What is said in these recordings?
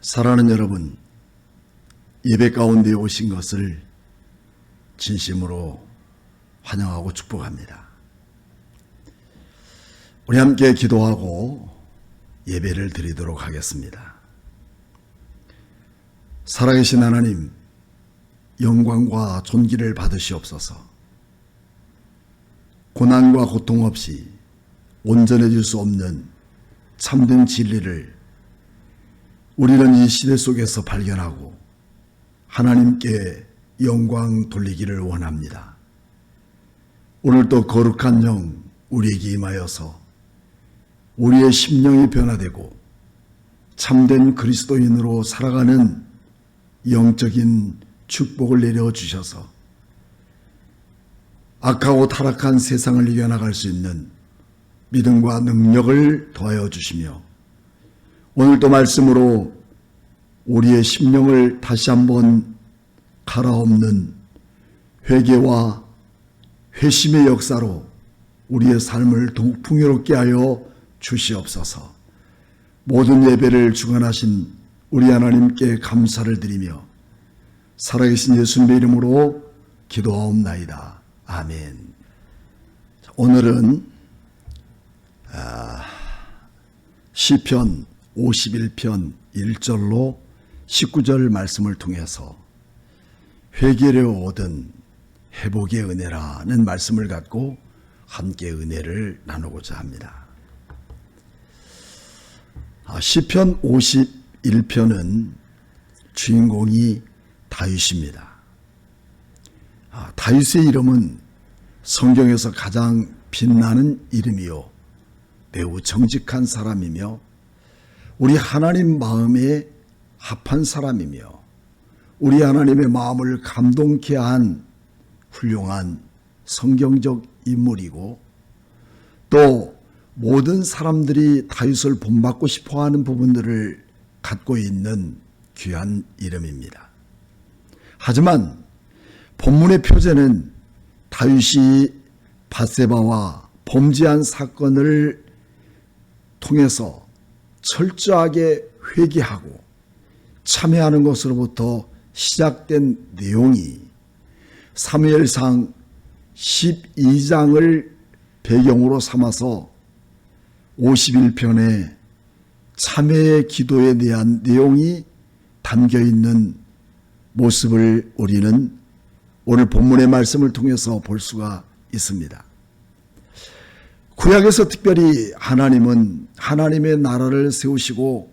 사랑하는 여러분, 예배 가운데 오신 것을 진심으로 환영하고 축복합니다. 우리 함께 기도하고 예배를 드리도록 하겠습니다. 살아계신 하나님, 영광과 존귀를 받으시옵소서. 고난과 고통 없이 온전해질 수 없는 참된 진리를 우리는 이 시대 속에서 발견하고 하나님께 영광 돌리기를 원합니다. 오늘도 거룩한 영 우리에게 임하여서 우리의 심령이 변화되고 참된 그리스도인으로 살아가는 영적인 축복을 내려주셔서 악하고 타락한 세상을 이겨나갈 수 있는 믿음과 능력을 더하여 주시며 오늘도 말씀으로 우리의 심령을 다시 한번 갈아엎는 회개와 회심의 역사로 우리의 삶을 더욱 풍요롭게 하여 주시옵소서. 모든 예배를 주관하신 우리 하나님께 감사를 드리며 살아계신 예수님의 이름으로 기도하옵나이다. 아멘. 오늘은 시편 51편 1절로 19절 말씀을 통해서 회개를 얻은 회복의 은혜라는 말씀을 갖고 함께 은혜를 나누고자 합니다. 시편 51편은 주인공이 다윗입니다. 다윗의 이름은 성경에서 가장 빛나는 이름이요 매우 정직한 사람이며 우리 하나님 마음에 합한 사람이며 우리 하나님의 마음을 감동케 한 훌륭한 성경적 인물이고 또 모든 사람들이 다윗을 본받고 싶어하는 부분들을 갖고 있는 귀한 이름입니다. 하지만 본문의 표제는 다윗이 밧세바와 범죄한 사건을 통해서 철저하게 회개하고 참회하는 것으로부터 시작된 내용이 사무엘상 12장을 배경으로 삼아서 51편의 참회의 기도에 대한 내용이 담겨있는 모습을 우리는 오늘 본문의 말씀을 통해서 볼 수가 있습니다. 구약에서 특별히 하나님은 하나님의 나라를 세우시고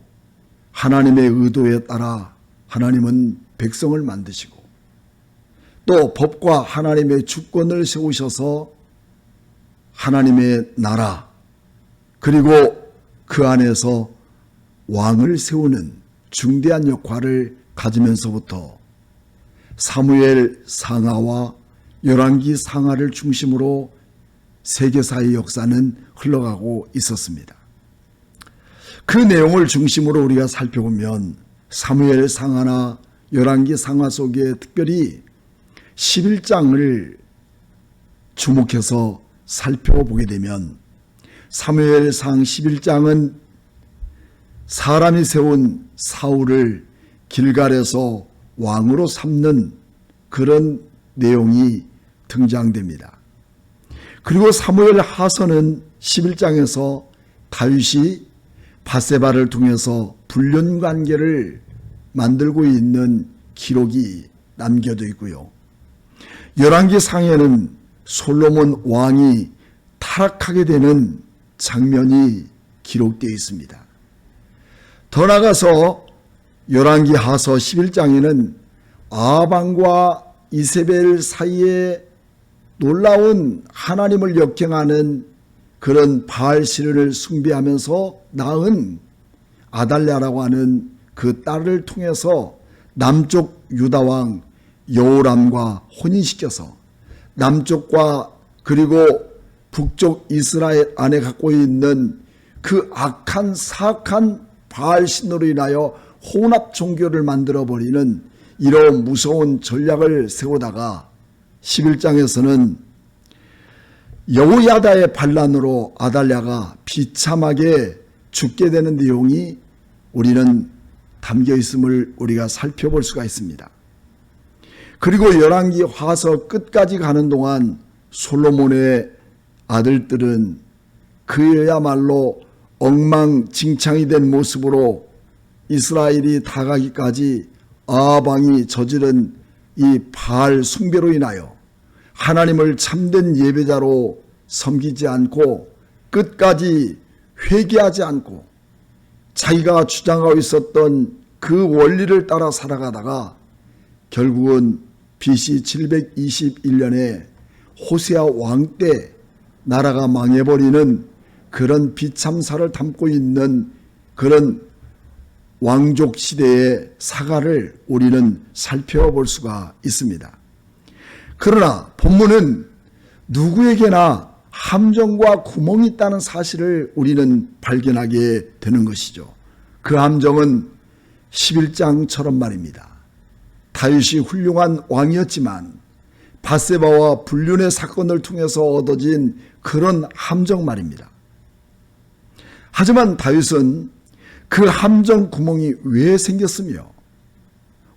하나님의 의도에 따라 하나님은 백성을 만드시고 또 법과 하나님의 주권을 세우셔서 하나님의 나라 그리고 그 안에서 왕을 세우는 중대한 역할을 가지면서부터 사무엘 상하와 열왕기 상하를 중심으로 세계사의 역사는 흘러가고 있었습니다. 그 내용을 중심으로 우리가 살펴보면 사무엘 상하나 열왕기 상하 속에 특별히 11장을 주목해서 살펴보게 되면 사무엘상 11장은 사람이 세운 사울을 길갈에서 왕으로 삼는 그런 내용이 등장됩니다. 그리고 사무엘 하서는 11장에서 다윗이 밧세바를 통해서 불륜 관계를 만들고 있는 기록이 남겨져 있고요. 열왕기 상에는 솔로몬 왕이 타락하게 되는 장면이 기록되어 있습니다. 더 나아가서 열왕기 하서 11장에는 아합과 이세벨 사이에 놀라운 하나님을 역행하는 그런 바알신을 숭배하면서 낳은 아달랴라고 하는 그 딸을 통해서 남쪽 유다왕 여호람과 혼인시켜서 남쪽과 그리고 북쪽 이스라엘 안에 갖고 있는 그 악한 사악한 바알신으로 인하여 혼합 종교를 만들어버리는 이런 무서운 전략을 세우다가 11장에서는 여호야다의 반란으로 아달랴가 비참하게 죽게 되는 내용이 우리는 담겨 있음을 우리가 살펴볼 수가 있습니다. 그리고 열왕기 화서 끝까지 가는 동안 솔로몬의 아들들은 그야말로 엉망진창이 된 모습으로 이스라엘이 다가기까지 아합 왕이 저지른 이 바알 숭배로 인하여 하나님을 참된 예배자로 섬기지 않고 끝까지 회개하지 않고 자기가 주장하고 있었던 그 원리를 따라 살아가다가 결국은 BC 721년에 호세아 왕 때 나라가 망해버리는 그런 비참사를 담고 있는 그런 왕족 시대의 사가를 우리는 살펴볼 수가 있습니다. 그러나 본문은 누구에게나 함정과 구멍이 있다는 사실을 우리는 발견하게 되는 것이죠. 그 함정은 11장처럼 말입니다. 다윗이 훌륭한 왕이었지만 밧세바와 불륜의 사건을 통해서 얻어진 그런 함정 말입니다. 하지만 다윗은 그 함정 구멍이 왜 생겼으며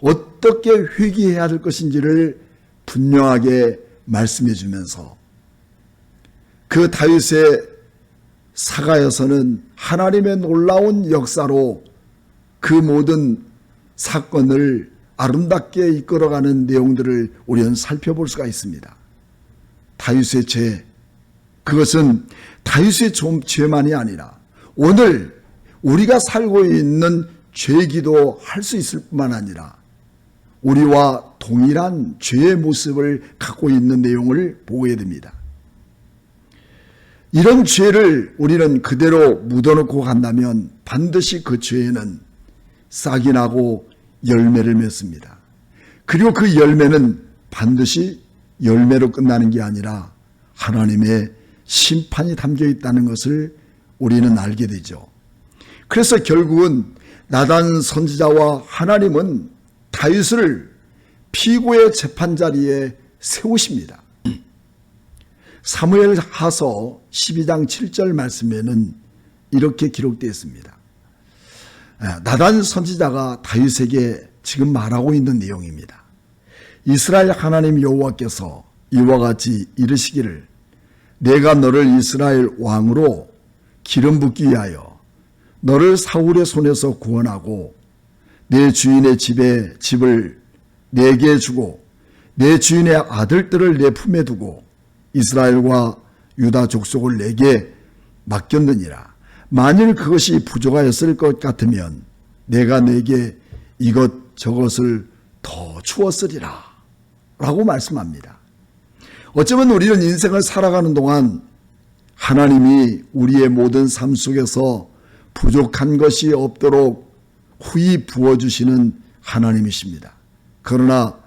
어떻게 회개해야 될 것인지를 분명하게 말씀해 주면서 그 다윗의 사가에서는 하나님의 놀라운 역사로 그 모든 사건을 아름답게 이끌어가는 내용들을 우리는 살펴볼 수가 있습니다. 다윗의 죄, 그것은 다윗의 죄만이 아니라 오늘 우리가 살고 있는 죄이기도 할 수 있을 뿐만 아니라 우리와 동일한 죄의 모습을 갖고 있는 내용을 보게 됩니다. 이런 죄를 우리는 그대로 묻어놓고 간다면 반드시 그 죄에는 싹이 나고 열매를 맺습니다. 그리고 그 열매는 반드시 열매로 끝나는 게 아니라 하나님의 심판이 담겨 있다는 것을 우리는 알게 되죠. 그래서 결국은 나단 선지자와 하나님은 다윗을 피고의 재판 자리에 세우십니다. 사무엘하서 12장 7절 말씀에는 이렇게 기록되어 있습니다. 나단 선지자가 다윗에게 지금 말하고 있는 내용입니다. 이스라엘 하나님 여호와께서 이와 같이 이르시기를 내가 너를 이스라엘 왕으로 기름 붓기 위하여 너를 사울의 손에서 구원하고 내 주인의 집을 내게 주고 내 주인의 아들들을 내 품에 두고 이스라엘과 유다 족속을 내게 맡겼느니라. 만일 그것이 부족하였을 것 같으면 내가 내게 이것저것을 더 주었으리라 라고 말씀합니다. 어쩌면 우리는 인생을 살아가는 동안 하나님이 우리의 모든 삶 속에서 부족한 것이 없도록 후히 부어주시는 하나님이십니다. 그러나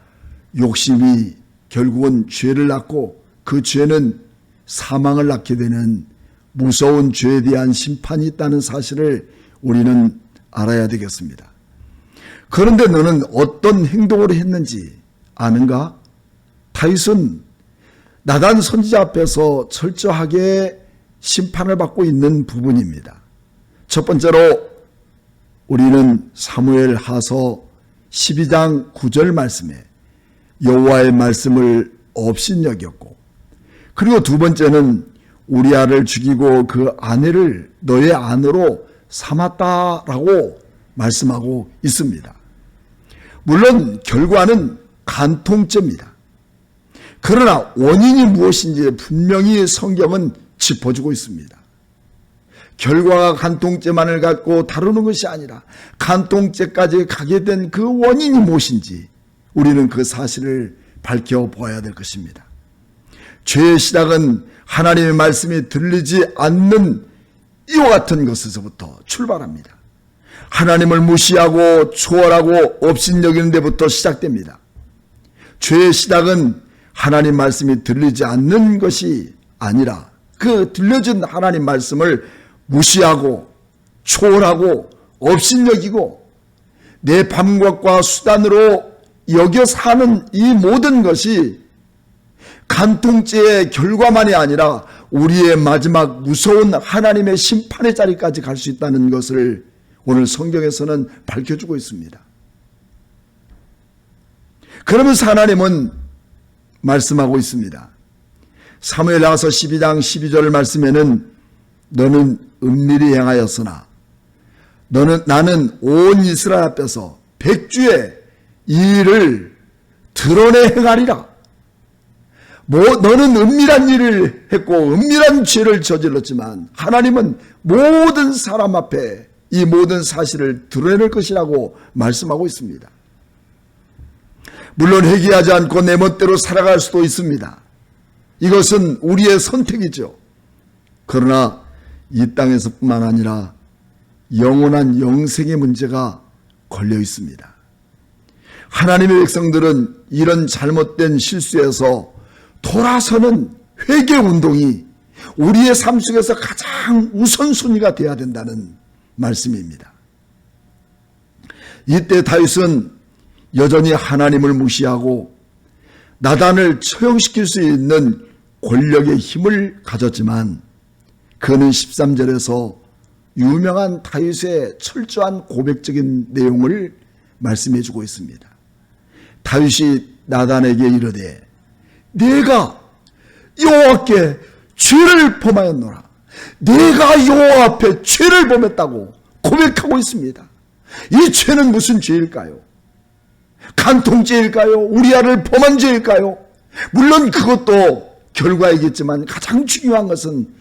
욕심이 결국은 죄를 낳고 그 죄는 사망을 낳게 되는 무서운 죄에 대한 심판이 있다는 사실을 우리는 알아야 되겠습니다. 그런데 너는 어떤 행동을 했는지 아는가? 다윗은 나단 선지자 앞에서 철저하게 심판을 받고 있는 부분입니다. 첫 번째로 우리는 사무엘하서 12장 9절 말씀에 여호와의 말씀을 업신여겼고, 그리고 두 번째는 우리아를 죽이고 그 아내를 너의 아내로 삼았다라고 말씀하고 있습니다. 물론 결과는 간통죄입니다. 그러나 원인이 무엇인지 분명히 성경은 짚어주고 있습니다. 결과가 간통죄만을 갖고 다루는 것이 아니라 간통죄까지 가게 된 그 원인이 무엇인지 우리는 그 사실을 밝혀보아야 될 것입니다. 죄의 시작은 하나님의 말씀이 들리지 않는 이와 같은 것에서부터 출발합니다. 하나님을 무시하고 초월하고 업신여기는 데부터 시작됩니다. 죄의 시작은 하나님 말씀이 들리지 않는 것이 아니라 그 들려진 하나님 말씀을 무시하고 초월하고 업신여기고 내 방법과 수단으로 여겨 사는 이 모든 것이 간통죄의 결과만이 아니라 우리의 마지막 무서운 하나님의 심판의 자리까지 갈 수 있다는 것을 오늘 성경에서는 밝혀주고 있습니다. 그러면서 하나님은 말씀하고 있습니다. 사무엘하서 12장 12절 말씀에는 너는 은밀히 행하였으나 나는 온 이스라엘 앞에서 백주의 이 일을 드러내 행하리라. 너는 은밀한 일을 했고 은밀한 죄를 저질렀지만 하나님은 모든 사람 앞에 이 모든 사실을 드러낼 것이라고 말씀하고 있습니다. 물론 회개하지 않고 내 멋대로 살아갈 수도 있습니다. 이것은 우리의 선택이죠. 그러나 이 땅에서뿐만 아니라 영원한 영생의 문제가 걸려 있습니다. 하나님의 백성들은 이런 잘못된 실수에서 돌아서는 회개 운동이 우리의 삶 속에서 가장 우선순위가 되어야 된다는 말씀입니다. 이때 다윗은 여전히 하나님을 무시하고 나단을 처형시킬 수 있는 권력의 힘을 가졌지만 그는 13절에서 유명한 다윗의 철저한 고백적인 내용을 말씀해 주고 있습니다. 다윗이 나단에게 이르되 내가 여호와께 죄를 범하였노라. 내가 여호와 앞에 죄를 범했다고 고백하고 있습니다. 이 죄는 무슨 죄일까요? 간통죄일까요? 우리아를 범한 죄일까요? 물론 그것도 결과이겠지만 가장 중요한 것은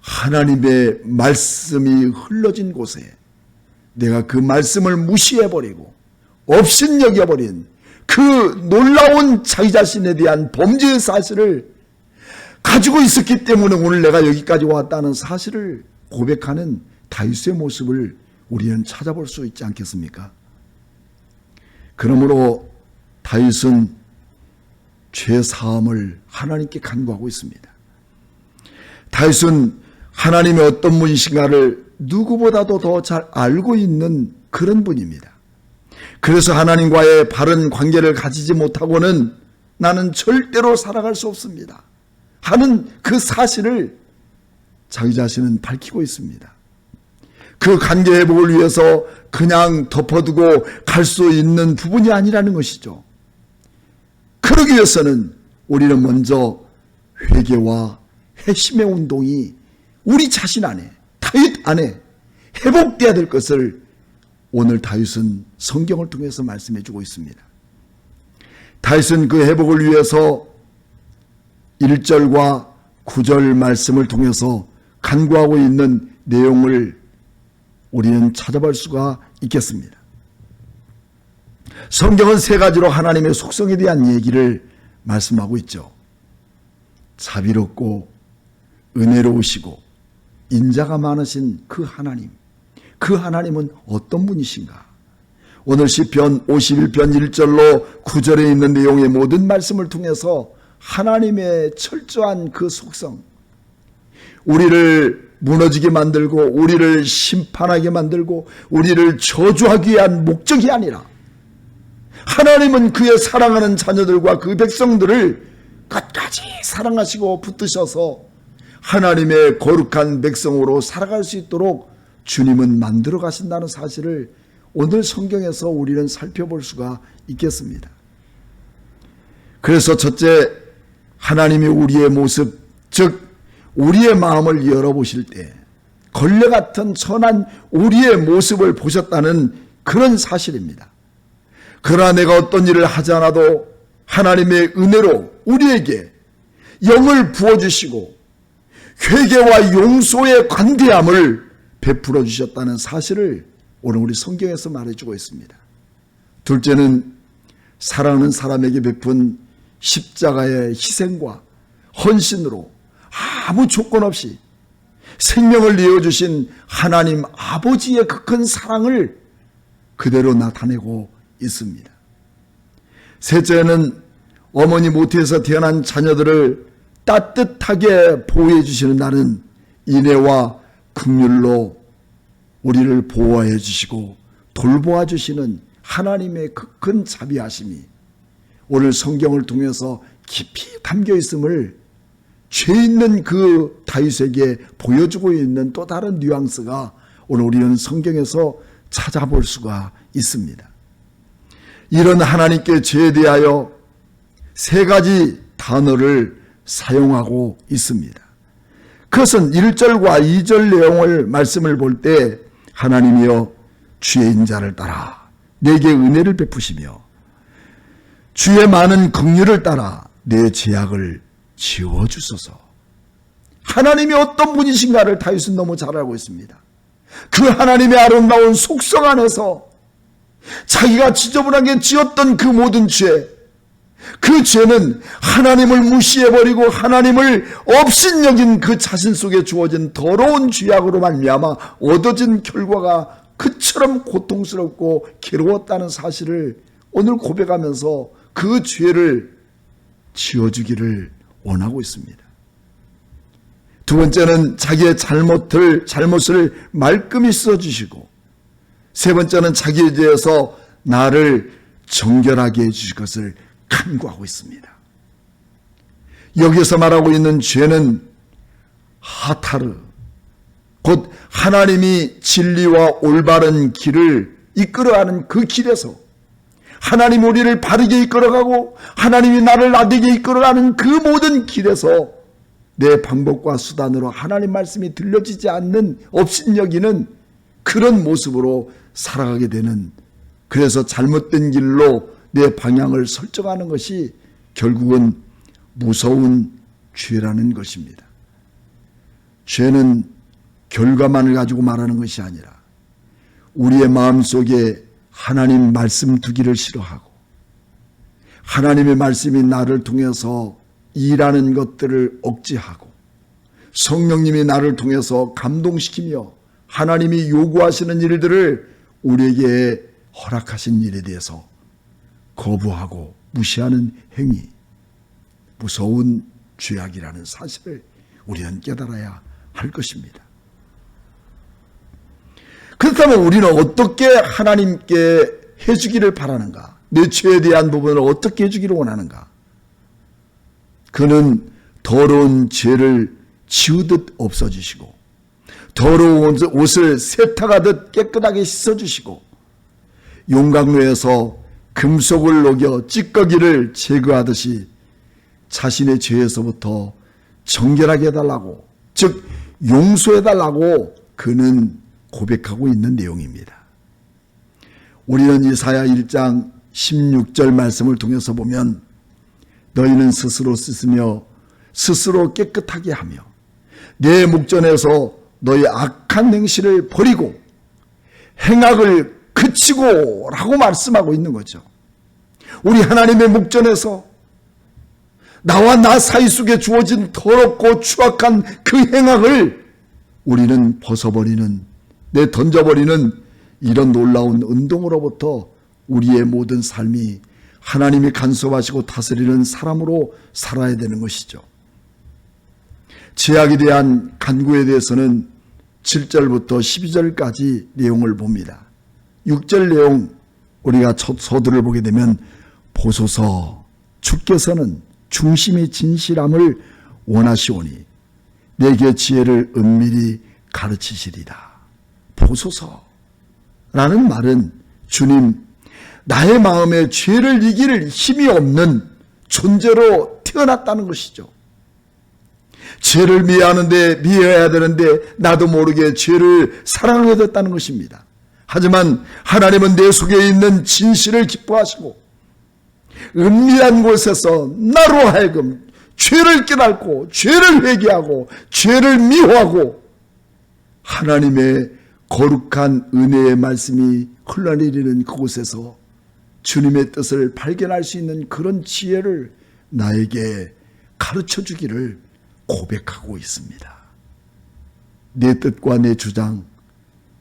하나님의 말씀이 흘러진 곳에 내가 그 말씀을 무시해버리고 업신여겨버린 그 놀라운 자기 자신에 대한 범죄의 사실을 가지고 있었기 때문에 오늘 내가 여기까지 왔다는 사실을 고백하는 다윗의 모습을 우리는 찾아볼 수 있지 않겠습니까? 그러므로 다윗은 죄사함을 하나님께 간구하고 있습니다. 다윗은 하나님이 어떤 분이신가를 누구보다도 더 잘 알고 있는 그런 분입니다. 그래서 하나님과의 바른 관계를 가지지 못하고는 나는 절대로 살아갈 수 없습니다 하는 그 사실을 자기 자신은 밝히고 있습니다. 그 관계 회복을 위해서 그냥 덮어두고 갈 수 있는 부분이 아니라는 것이죠. 그러기 위해서는 우리는 먼저 회개와 회심의 운동이 우리 자신 안에, 다윗 안에 회복되어야 될 것을 오늘 다윗은 성경을 통해서 말씀해 주고 있습니다. 다윗은 그 회복을 위해서 1절과 9절 말씀을 통해서 간구하고 있는 내용을 우리는 찾아볼 수가 있겠습니다. 성경은 세 가지로 하나님의 속성에 대한 얘기를 말씀하고 있죠. 자비롭고 은혜로우시고 인자가 많으신 그 하나님, 그 하나님은 어떤 분이신가? 오늘 시편 51편 1절로 9절에 있는 내용의 모든 말씀을 통해서 하나님의 철저한 그 속성, 우리를 무너지게 만들고 우리를 심판하게 만들고 우리를 저주하기 위한 목적이 아니라 하나님은 그의 사랑하는 자녀들과 그 백성들을 끝까지 사랑하시고 붙드셔서 하나님의 거룩한 백성으로 살아갈 수 있도록 주님은 만들어 가신다는 사실을 오늘 성경에서 우리는 살펴볼 수가 있겠습니다. 그래서 첫째, 하나님이 우리의 모습, 즉 우리의 마음을 열어보실 때 걸레 같은 천한 우리의 모습을 보셨다는 그런 사실입니다. 그러나 내가 어떤 일을 하지 않아도 하나님의 은혜로 우리에게 영을 부어주시고 회개와 용서의 관대함을 베풀어 주셨다는 사실을 오늘 우리 성경에서 말해주고 있습니다. 둘째는 사랑하는 사람에게 베푼 십자가의 희생과 헌신으로 아무 조건 없이 생명을 내어주신 하나님 아버지의 그 큰 사랑을 그대로 나타내고 있습니다. 셋째는 어머니 모태에서 태어난 자녀들을 따뜻하게 보호해 주시는 나는 인애와 긍휼로 우리를 보호해 주시고 돌보아 주시는 하나님의 그 큰 자비하심이 오늘 성경을 통해서 깊이 담겨 있음을 죄 있는 그 다윗에게 보여주고 있는 또 다른 뉘앙스가 오늘 우리는 성경에서 찾아볼 수가 있습니다. 이런 하나님께 죄에 대하여 세 가지 단어를 사용하고 있습니다. 그것은 1절과 2절 내용을 말씀을 볼 때 하나님이여 주의 인자를 따라 내게 은혜를 베푸시며 주의 많은 긍휼을 따라 내 죄악을 지워주소서. 하나님이 어떤 분이신가를 다윗은 너무 잘 알고 있습니다. 그 하나님의 아름다운 속성 안에서 자기가 지저분하게 지었던 그 모든 죄, 그 죄는 하나님을 무시해버리고 하나님을 업신여긴 그 자신 속에 주어진 더러운 죄악으로 말미암아 얻어진 결과가 그처럼 고통스럽고 괴로웠다는 사실을 오늘 고백하면서 그 죄를 지워주기를 원하고 있습니다. 두 번째는 자기의 잘못을 말끔히 씻어주시고, 세 번째는 자기에 대해서 나를 정결하게 해주실 것을 간구하고 있습니다. 여기서 말하고 있는 죄는 하타르, 곧 하나님이 진리와 올바른 길을 이끌어가는 그 길에서, 하나님 우리를 바르게 이끌어가고 하나님이 나를 나되게 이끌어가는 그 모든 길에서 내 방법과 수단으로 하나님 말씀이 들려지지 않는 업신여기는 그런 모습으로 살아가게 되는, 그래서 잘못된 길로 내 방향을 설정하는 것이 결국은 무서운 죄라는 것입니다. 죄는 결과만을 가지고 말하는 것이 아니라 우리의 마음속에 하나님 말씀 두기를 싫어하고 하나님의 말씀이 나를 통해서 일하는 것들을 억제하고 성령님이 나를 통해서 감동시키며 하나님이 요구하시는 일들을 우리에게 허락하신 일에 대해서 거부하고 무시하는 행위, 무서운 죄악이라는 사실을 우리는 깨달아야 할 것입니다. 그렇다면 우리는 어떻게 하나님께 해주기를 바라는가? 내 죄에 대한 부분을 어떻게 해주기를 원하는가? 그는 더러운 죄를 지우듯 없어주시고 더러운 옷을 세탁하듯 깨끗하게 씻어주시고 용광로에서 금속을 녹여 찌꺼기를 제거하듯이 자신의 죄에서부터 정결하게 해달라고, 즉 용서해달라고 그는 고백하고 있는 내용입니다. 우리는 이사야 1장 16절 말씀을 통해서 보면 너희는 스스로 씻으며 스스로 깨끗하게 하며 내 목전에서 너희 악한 행실을 버리고 행악을 그치고 라고 말씀하고 있는 거죠. 우리 하나님의 목전에서 나와 나 사이 속에 주어진 더럽고 추악한 그 행악을 우리는 벗어버리는, 던져버리는 이런 놀라운 운동으로부터 우리의 모든 삶이 하나님이 간섭하시고 다스리는 사람으로 살아야 되는 것이죠. 죄악에 대한 간구에 대해서는 7절부터 12절까지 내용을 봅니다. 6절 내용 우리가 첫 서두를 보게 되면 보소서 주께서는 중심이 진실함을 원하시오니 내게 지혜를 은밀히 가르치시리다. 보소서라는 말은 주님, 나의 마음에 죄를 이길 힘이 없는 존재로 태어났다는 것이죠. 죄를 미워해야 되는데 나도 모르게 죄를 사랑하게 됐다는 것입니다. 하지만 하나님은 내 속에 있는 진실을 기뻐하시고 은밀한 곳에서 나로 하여금 죄를 깨닫고 죄를 회개하고 죄를 미워하고 하나님의 거룩한 은혜의 말씀이 흘러내리는 그곳에서 주님의 뜻을 발견할 수 있는 그런 지혜를 나에게 가르쳐 주기를 고백하고 있습니다. 내 뜻과 내 주장,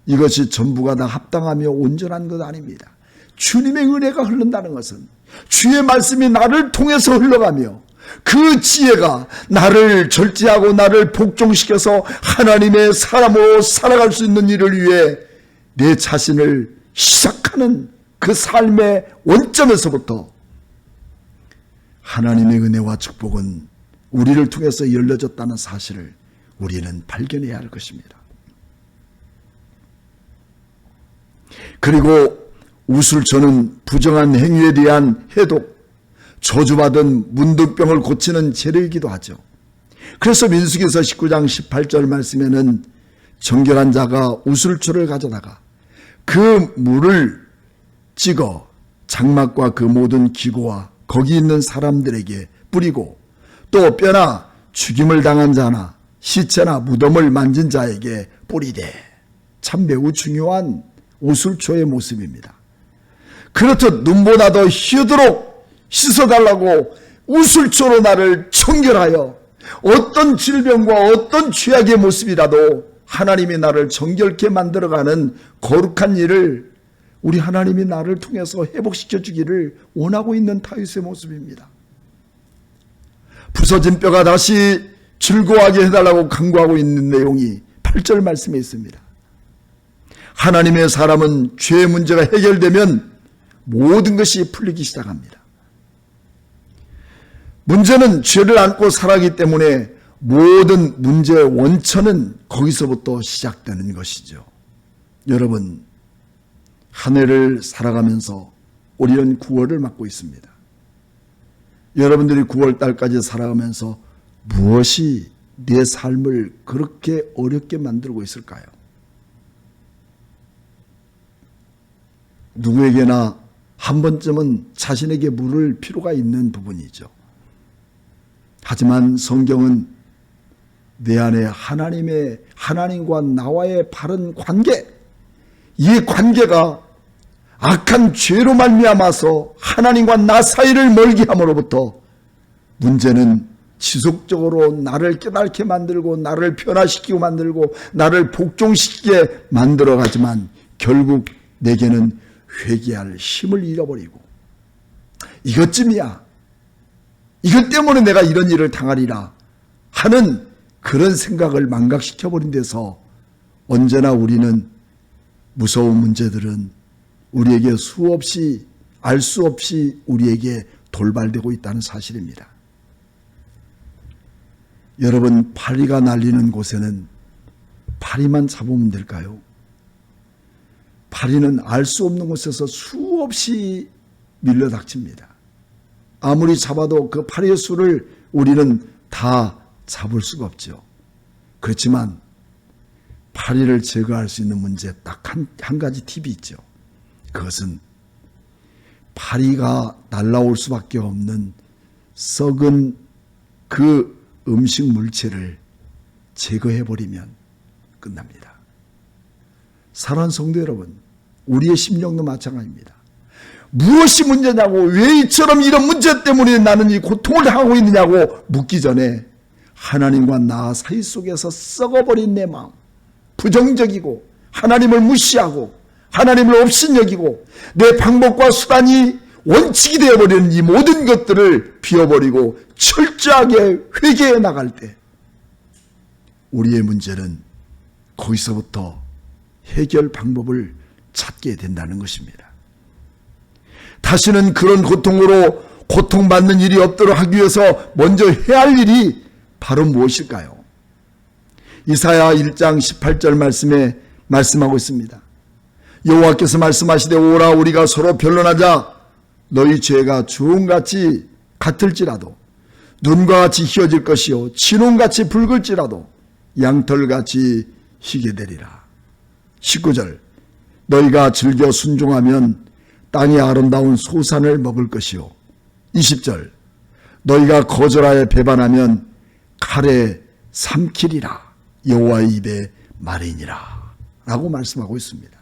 이것이 전부가 다 합당하며 온전한 것 아닙니다. 주님의 은혜가 흐른다는 것은 주의 말씀이 나를 통해서 흘러가며 그 지혜가 나를 절제하고 나를 복종시켜서 하나님의 사람으로 살아갈 수 있는 일을 위해 내 자신을 시작하는 그 삶의 원점에서부터 하나님의 은혜와 축복은 우리를 통해서 열려졌다는 사실을 우리는 발견해야 할 것입니다. 그리고 우술초는 부정한 행위에 대한 해독, 저주받은 문둥병을 고치는 재료이기도 하죠. 그래서 민수기서 19장 18절 말씀에는 정결한 자가 우술초를 가져다가 그 물을 찍어 장막과 그 모든 기구와 거기 있는 사람들에게 뿌리고 또 뼈나 죽임을 당한 자나 시체나 무덤을 만진 자에게 뿌리되, 참 매우 중요한 우술초의 모습입니다. 그렇듯 눈보다 더 희도록 씻어달라고 우술초로 나를 청결하여 어떤 질병과 어떤 죄악의 모습이라도 하나님이 나를 정결케 만들어가는 거룩한 일을 우리 하나님이 나를 통해서 회복시켜 주기를 원하고 있는 다윗의 모습입니다. 부서진 뼈가 다시 즐거워하게 해달라고 간구하고 있는 내용이 8절 말씀에 있습니다. 하나님의 사람은 죄의 문제가 해결되면 모든 것이 풀리기 시작합니다. 문제는 죄를 안고 살아가기 때문에 모든 문제의 원천은 거기서부터 시작되는 것이죠. 여러분, 한 해를 살아가면서 우리는 9월을 맞고 있습니다. 여러분들이 9월달까지 살아가면서 무엇이 내 삶을 그렇게 어렵게 만들고 있을까요? 누구에게나 한 번쯤은 자신에게 물을 필요가 있는 부분이죠. 하지만 성경은 내 안에 하나님과 나와의 바른 관계, 이 관계가 악한 죄로 말미암아서 하나님과 나 사이를 멀게 함으로부터 문제는 지속적으로 나를 깨닫게 만들고 나를 변화시키고 만들고 나를 복종시키게 만들어가지만 결국 내게는 회개할 힘을 잃어버리고, 이것쯤이야, 이것 때문에 내가 이런 일을 당하리라 하는 그런 생각을 망각시켜버린 데서 언제나 우리는 무서운 문제들은 우리에게 수없이 알 수 없이 우리에게 돌발되고 있다는 사실입니다. 여러분, 파리가 날리는 곳에는 파리만 잡으면 될까요? 파리는 알 수 없는 곳에서 수없이 밀려닥칩니다. 아무리 잡아도 그 파리의 수를 우리는 다 잡을 수가 없죠. 그렇지만 파리를 제거할 수 있는 문제 딱 한 가지 팁이 있죠. 그것은 파리가 날아올 수밖에 없는 썩은 그 음식 물체를 제거해버리면 끝납니다. 사랑하는 성도 여러분, 우리의 심령도 마찬가지입니다. 무엇이 문제냐고, 왜 이처럼 이런 문제 때문에 나는 이 고통을 당하고 있느냐고 묻기 전에 하나님과 나 사이 속에서 썩어버린 내 마음, 부정적이고 하나님을 무시하고 하나님을 업신여기고 내 방법과 수단이 원칙이 되어버리는 이 모든 것들을 비워버리고 철저하게 회개해 나갈 때 우리의 문제는 거기서부터 해결 방법을 찾게 된다는 것입니다. 다시는 그런 고통으로 고통받는 일이 없도록 하기 위해서 먼저 해야 할 일이 바로 무엇일까요? 이사야 1장 18절 말씀에 말씀하고 있습니다. 여호와께서 말씀하시되 오라 우리가 서로 변론하자. 너희 죄가 주홍같이 같을지라도 눈과 같이 희어질 것이요 진홍같이 붉을지라도 양털같이 희게 되리라. 19절 너희가 즐겨 순종하면 땅의 아름다운 소산을 먹을 것이요 20절 너희가 거절하여 배반하면 칼에 삼키리라. 여호와의 입에 말이니라 라고 말씀하고 있습니다.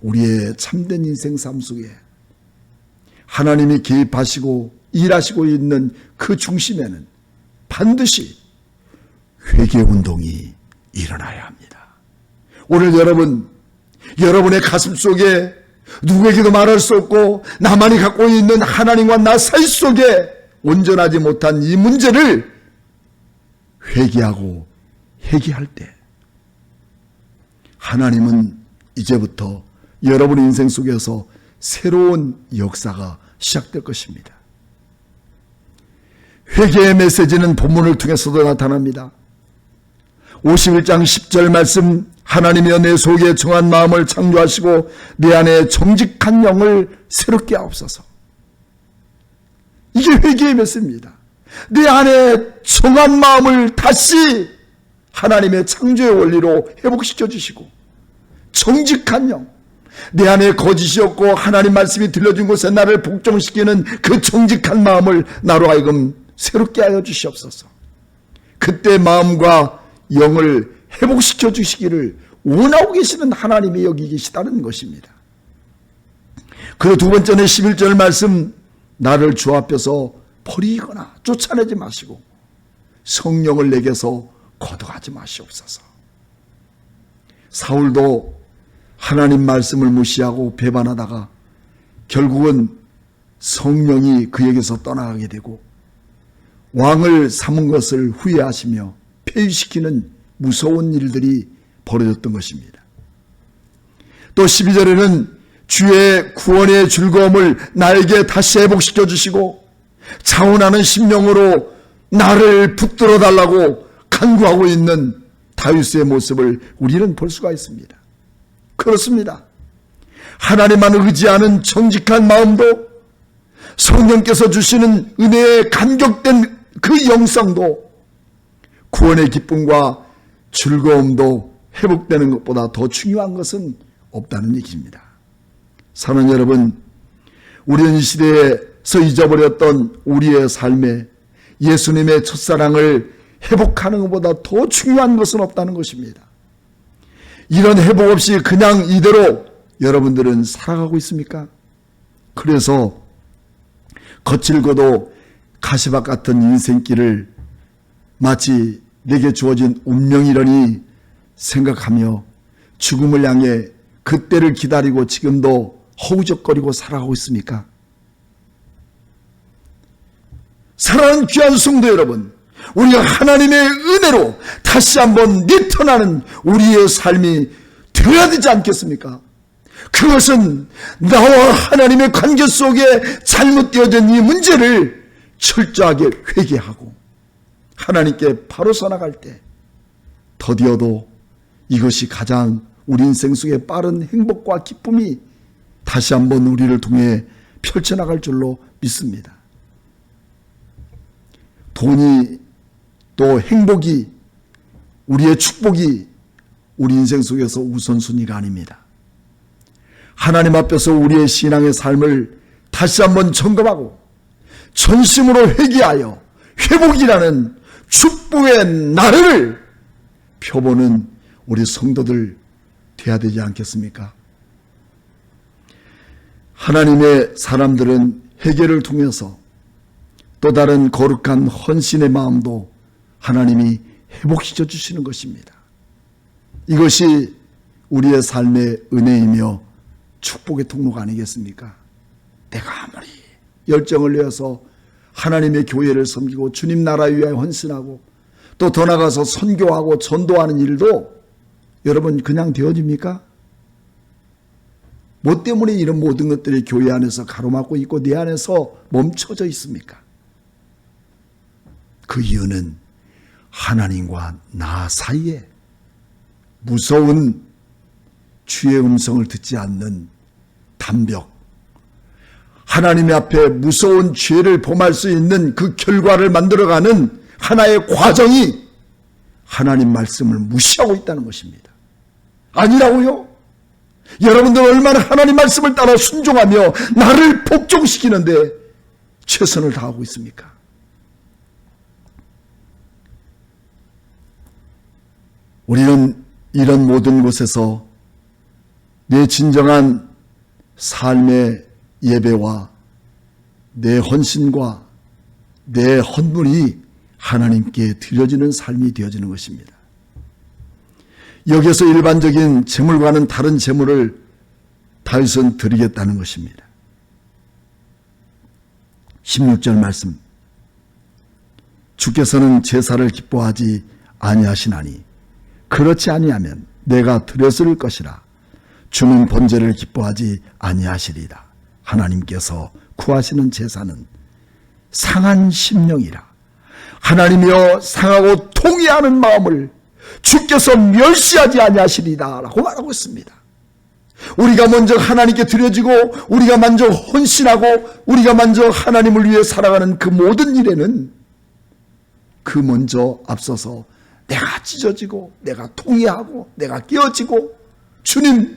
우리의 참된 인생 삶 속에 하나님이 개입하시고 일하시고 있는 그 중심에는 반드시 회개운동이 일어나야 합니다. 오늘 여러분의 가슴 속에 누구에게도 말할 수 없고 나만이 갖고 있는 하나님과 나 사이 속에 온전하지 못한 이 문제를 회개하고 회개할 때 하나님은 이제부터 여러분의 인생 속에서 새로운 역사가 시작될 것입니다. 회개의 메시지는 본문을 통해서도 나타납니다. 51장 10절 말씀, 하나님이여 내 속에 정한 마음을 창조하시고 내 안에 정직한 영을 새롭게 하옵소서. 이게 회개의 메시지입니다. 내 안에 정한 마음을 다시 하나님의 창조의 원리로 회복시켜 주시고, 정직한 영, 내 안에 거짓이 없고 하나님 말씀이 들려준 곳에 나를 복종시키는 그 정직한 마음을 나로 하여금 새롭게 하여 주시옵소서. 그때 마음과 영을 회복시켜 주시기를 원하고 계시는 하나님이 여기 계시다는 것입니다. 그리고 두 번째는 11절 말씀, 나를 주 앞에서 버리거나 쫓아내지 마시고 성령을 내게서 거두하지 마시옵소서. 사울도 하나님 말씀을 무시하고 배반하다가 결국은 성령이 그에게서 떠나가게 되고 왕을 삼은 것을 후회하시며 폐위시키는 무서운 일들이 벌어졌던 것입니다. 또 12절에는 주의 구원의 즐거움을 나에게 다시 회복시켜 주시고 자원하는 심령으로 나를 붙들어 달라고 간구하고 있는 다윗의 모습을 우리는 볼 수가 있습니다. 그렇습니다. 하나님만 의지하는 정직한 마음도, 성령께서 주시는 은혜에 감격된 그 영성도, 구원의 기쁨과 즐거움도 회복되는 것보다 더 중요한 것은 없다는 얘기입니다. 사랑하는 여러분, 우리는 이 시대에서 잊어버렸던 우리의 삶에 예수님의 첫사랑을 회복하는 것보다 더 중요한 것은 없다는 것입니다. 이런 회복 없이 그냥 이대로 여러분들은 살아가고 있습니까? 그래서 거칠고도 가시밭 같은 인생길을 마치 내게 주어진 운명이라니 생각하며 죽음을 향해 그때를 기다리고 지금도 허우적거리고 살아가고 있습니까? 사랑하는 귀한 성도 여러분, 우리가 하나님의 은혜로 다시 한번 리턴하는 우리의 삶이 되어야 되지 않겠습니까? 그것은 나와 하나님의 관계 속에 잘못되어진 이 문제를 철저하게 회개하고 하나님께 바로 서나갈 때 더디어도 이것이 가장 우리 인생 속에 빠른 행복과 기쁨이 다시 한번 우리를 통해 펼쳐나갈 줄로 믿습니다. 돈이 또 행복이, 우리의 축복이 우리 인생 속에서 우선순위가 아닙니다. 하나님 앞에서 우리의 신앙의 삶을 다시 한번 점검하고 전심으로 회개하여 회복이라는 축복의 나를 펴보는 우리 성도들 되어야 되지 않겠습니까? 하나님의 사람들은 회개를 통해서 또 다른 거룩한 헌신의 마음도 하나님이 회복시켜 주시는 것입니다. 이것이 우리의 삶의 은혜이며 축복의 통로가 아니겠습니까? 내가 아무리 열정을 내어서 하나님의 교회를 섬기고 주님 나라 위하여 헌신하고 또 더 나아가서 선교하고 전도하는 일도 여러분 그냥 되어집니까? 뭐 때문에 이런 모든 것들이 교회 안에서 가로막고 있고 내 안에서 멈춰져 있습니까? 그 이유는 하나님과 나 사이에 무서운 주의 음성을 듣지 않는 담벽, 하나님 앞에 무서운 죄를 범할 수 있는 그 결과를 만들어가는 하나의 과정이 하나님 말씀을 무시하고 있다는 것입니다. 아니라고요? 여러분들 얼마나 하나님 말씀을 따라 순종하며 나를 복종시키는데 최선을 다하고 있습니까? 우리는 이런 모든 곳에서 내 진정한 삶의 예배와 내 헌신과 내 헌물이 하나님께 드려지는 삶이 되어지는 것입니다. 여기서 일반적인 제물과는 다른 제물을 다윗은 드리겠다는 것입니다. 16절 말씀, 주께서는 제사를 기뻐하지 아니하시나니 그렇지 아니하면 내가 드렸을 것이라. 주는 번제를 기뻐하지 아니하시리다. 하나님께서 구하시는 제사는 상한 심령이라. 하나님이여 상하고 통회하는 마음을 주께서 멸시하지 아니하시리다 라고 말하고 있습니다. 우리가 먼저 하나님께 드려지고 우리가 먼저 헌신하고 우리가 먼저 하나님을 위해 살아가는 그 모든 일에는 그 먼저 앞서서 내가 찢어지고 내가 통회하고 내가 깨어지고 주님,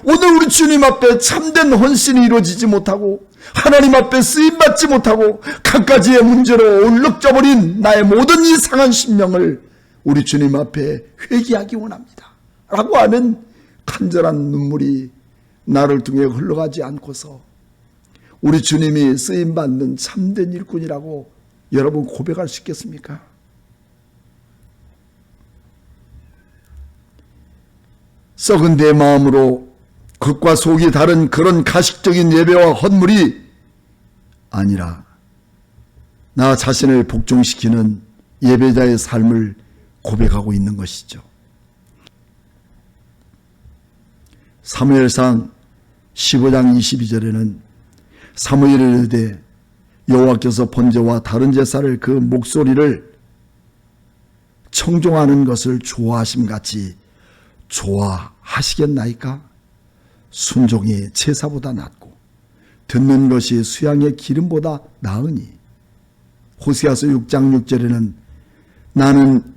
오늘 우리 주님 앞에 참된 헌신이 이루어지지 못하고 하나님 앞에 쓰임받지 못하고 갖가지의 문제로 얼룩져버린 나의 모든 이 상한 심령을 우리 주님 앞에 회개하기 원합니다 라고 하는 간절한 눈물이 나를 통해 흘러가지 않고서 우리 주님이 쓰임받는 참된 일꾼이라고 여러분 고백할 수 있겠습니까? 썩은 내 마음으로 겉과 속이 다른 그런 가식적인 예배와 헌물이 아니라 나 자신을 복종시키는 예배자의 삶을 고백하고 있는 것이죠. 사무엘상 15장 22절에는 사무엘이 이르되 여호와께서 번제와 다른 제사를 그 목소리를 청종하는 것을 좋아하심같이 좋아하시겠나이까? 순종이 제사보다 낫고 듣는 것이 수양의 기름보다 나으니. 호세아서 6장 6절에는 나는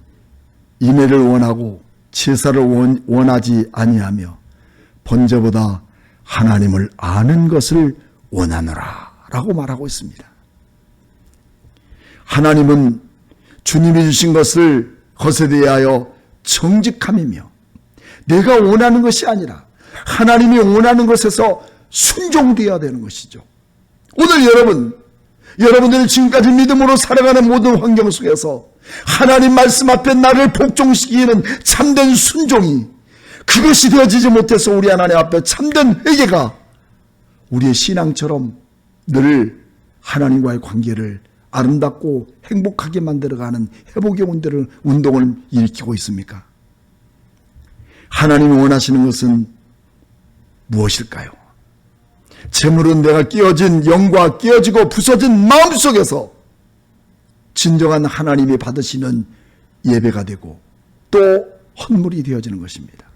인애를 원하고 제사를 원하지 아니하며 번제보다 하나님을 아는 것을 원하노라 라고 말하고 있습니다. 하나님은 주님이 주신 것에 대하여 정직함이며 내가 원하는 것이 아니라 하나님이 원하는 것에서 순종되어야 되는 것이죠. 오늘 여러분들이 지금까지 믿음으로 살아가는 모든 환경 속에서 하나님 말씀 앞에 나를 복종시키는 참된 순종이 그것이 되어지지 못해서 우리 하나님 앞에 참된 회개가 우리의 신앙처럼 늘 하나님과의 관계를 아름답고 행복하게 만들어가는 회복의 운동을 일으키고 있습니까? 하나님이 원하시는 것은 무엇일까요? 재물은 내가 깨어진 영과 깨어지고 부서진 마음속에서 진정한 하나님이 받으시는 예배가 되고 또 헌물이 되어지는 것입니다.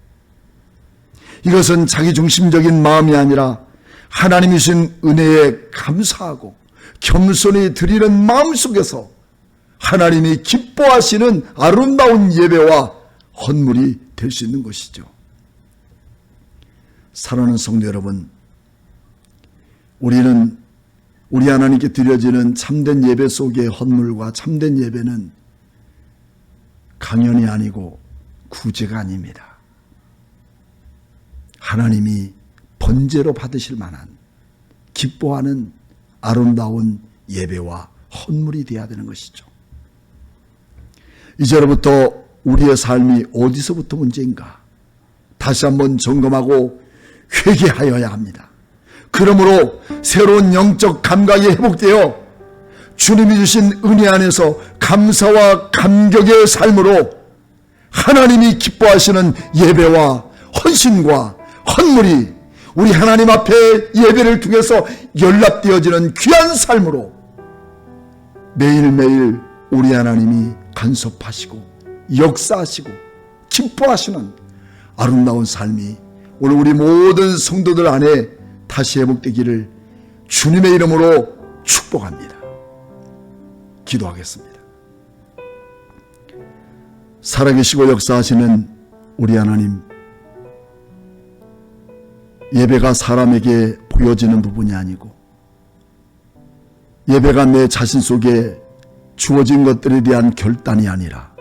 이것은 자기중심적인 마음이 아니라 하나님이 주신 은혜에 감사하고 겸손히 드리는 마음 속에서 하나님이 기뻐하시는 아름다운 예배와 헌물이 될 수 있는 것이죠. 사랑하는 성도 여러분, 우리는 우리 하나님께 드려지는 참된 예배 속의 헌물과 참된 예배는 강연이 아니고 구제가 아닙니다. 하나님이 번제로 받으실 만한 기뻐하는 아름다운 예배와 헌물이 되어야 되는 것이죠. 이제로부터 우리의 삶이 어디서부터 문제인가 다시 한번 점검하고 회개하여야 합니다. 그러므로 새로운 영적 감각이 회복되어 주님이 주신 은혜 안에서 감사와 감격의 삶으로 하나님이 기뻐하시는 예배와 헌신과 헌물이 우리 하나님 앞에 예배를 통해서 연락되어지는 귀한 삶으로 매일매일 우리 하나님이 간섭하시고 역사하시고 기뻐하시는 아름다운 삶이 오늘 우리 모든 성도들 안에 다시 회복되기를 주님의 이름으로 축복합니다. 기도하겠습니다. 살아계시고 역사하시는 우리 하나님, 예배가 사람에게 보여지는 부분이 아니고 예배가 내 자신 속에 주어진 것들에 대한 결단이 아니라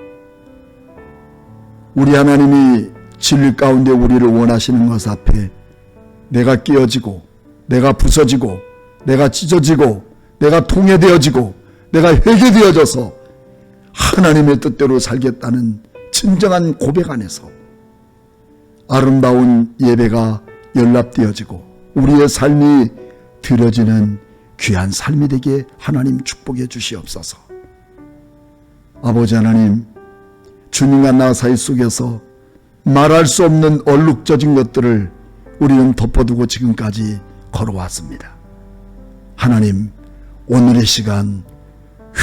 우리 하나님이 진리 가운데 우리를 원하시는 것 앞에 내가 깨어지고 내가 부서지고 내가 찢어지고 내가 통회되어지고 내가 회개되어져서 하나님의 뜻대로 살겠다는 진정한 고백 안에서 아름다운 예배가 연락되어지고 우리의 삶이 드려지는 귀한 삶이 되게 하나님 축복해 주시옵소서. 아버지 하나님, 주님과 나 사이 속에서 말할 수 없는 얼룩져진 것들을 우리는 덮어두고 지금까지 걸어왔습니다. 하나님, 오늘의 시간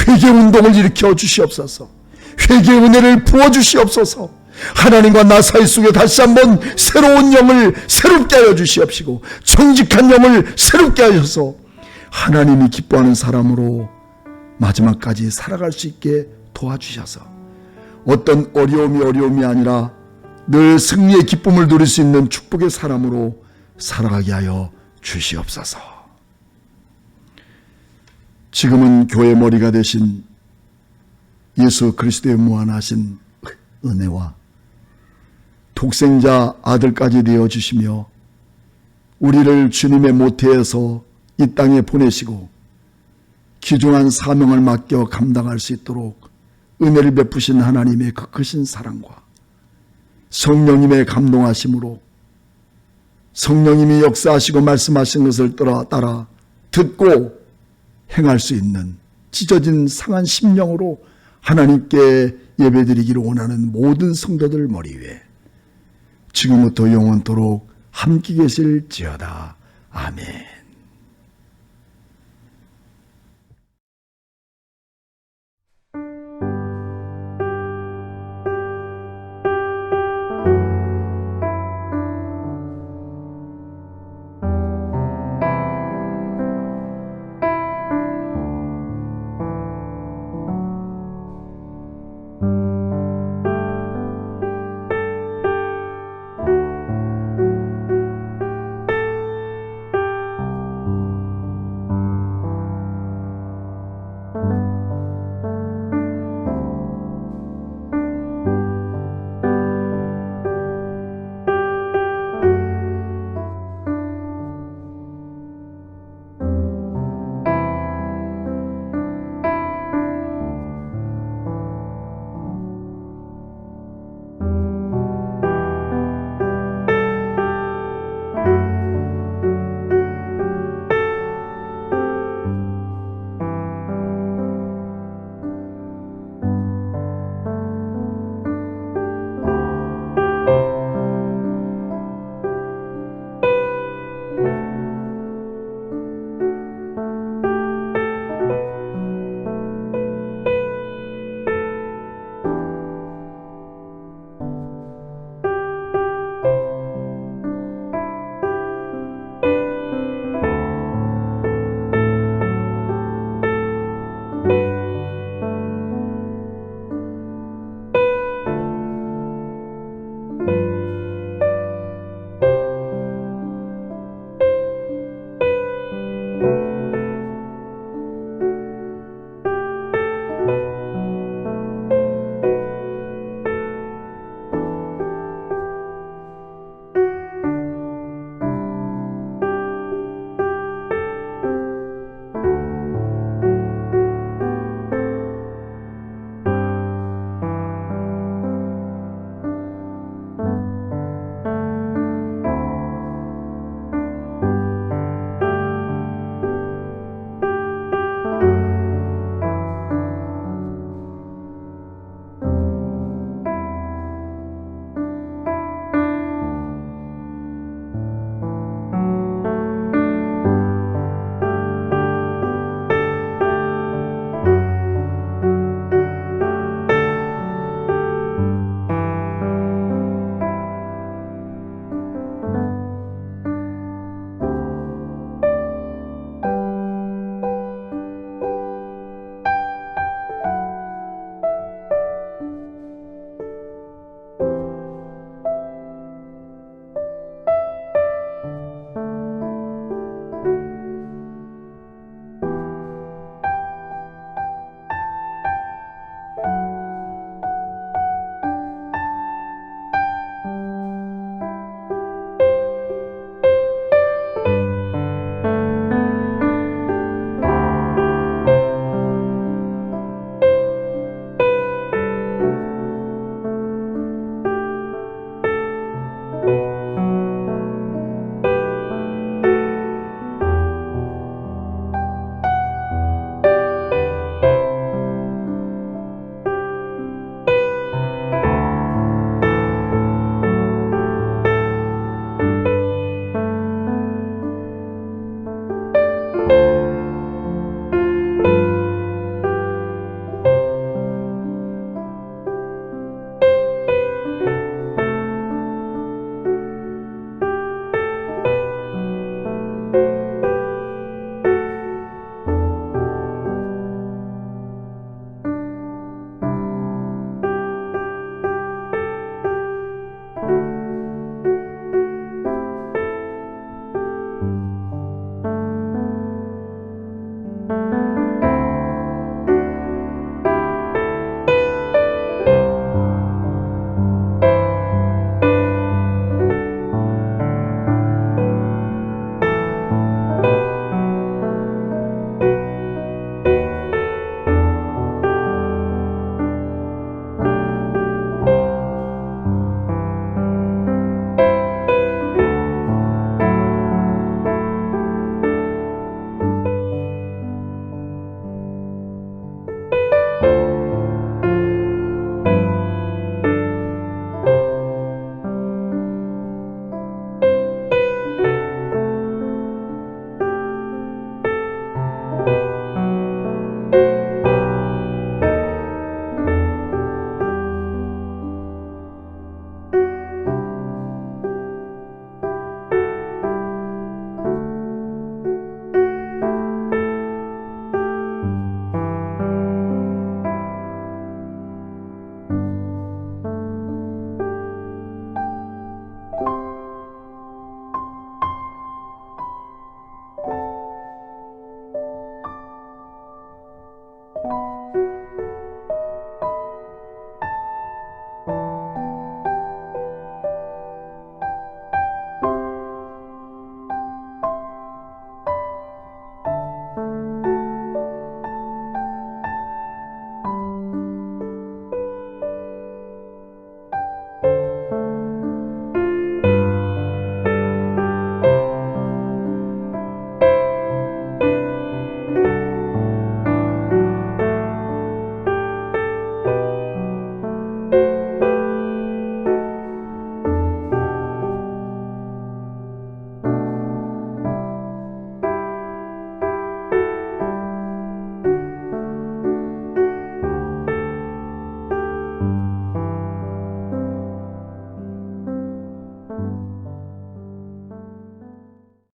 회개운동을 일으켜 주시옵소서. 회개의 은혜를 부어주시옵소서. 하나님과 나 사이 속에 다시 한번 새로운 영을 새롭게 하여 주시옵시고 정직한 영을 새롭게 하셔서 하나님이 기뻐하는 사람으로 마지막까지 살아갈 수 있게 도와주셔서 어떤 어려움이 아니라 늘 승리의 기쁨을 누릴 수 있는 축복의 사람으로 살아가게 하여 주시옵소서. 지금은 교회 머리가 되신 예수 그리스도의 무한하신 은혜와 독생자 아들까지 되어주시며 우리를 주님의 모태에서 이 땅에 보내시고 귀중한 사명을 맡겨 감당할 수 있도록 은혜를 베푸신 하나님의 그 크신 사랑과 성령님의 감동하심으로 성령님이 역사하시고 말씀하신 것을 따라 듣고 행할 수 있는 찢어진 상한 심령으로 하나님께 예배드리기를 원하는 모든 성도들 머리 위에 지금부터 영원토록 함께 계실지어다. 아멘.